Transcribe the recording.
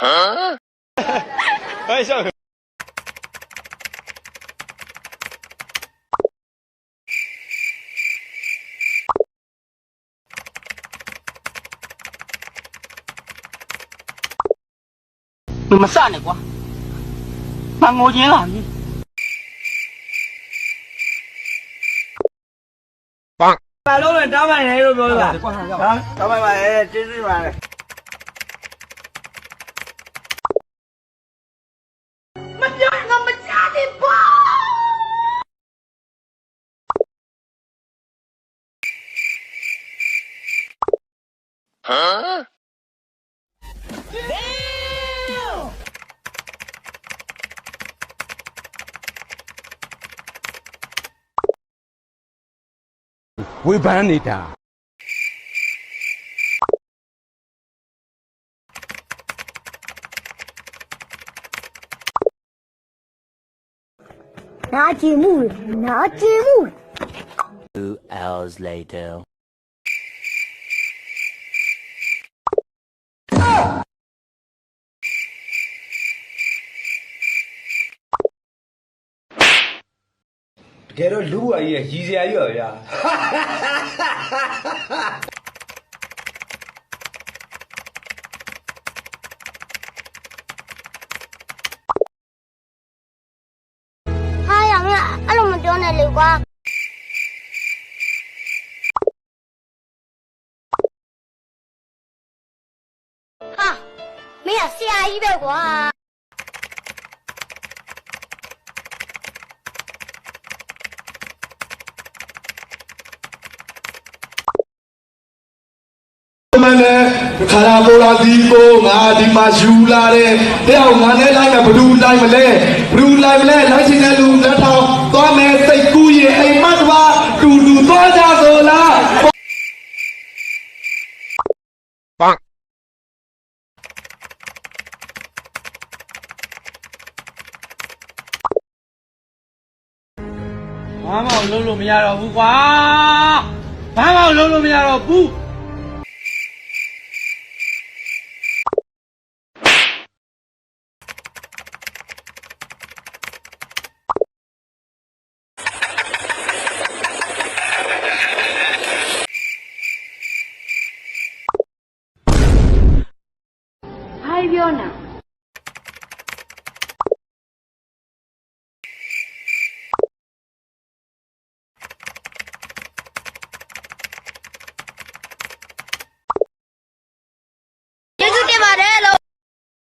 哎，笑。你们散了瓜，拿我钱了你。棒！把老板打完人都不吧？啊，打完完真是完了。没叫我们家的包。ဝေဖန်နေတာ拿积木，拿积木。 2 hours later. တကယ်တော့လူ့ဝါကြီးရဲ့ရည်စရာကြီးပါဗျာ他有没有那么多的流光？啊，没有下一百光。 မန်နဲ့ခါလာပေါ်လာဒီကိုငါဒီမှာယူလာတယ်တယောက်ငါနဲ့လိုက်မယ်ဘလူးလိုက်မလဲဘလူးလိုက်မလဲလိုက်ချင်တဲ့လူလက်ထောင်သွားမယ်စိတ်ကူးရင်အိမ်မတ်ပါတူတူသွားကြဆိုလား 棒！ ဘာမှလုံးလို့မရတော့ဘူးကွာဘာမှလုံးလို့မရတော့ဘူး 还有呢。 ကျေးဇူးတင်ပါတယ်လို့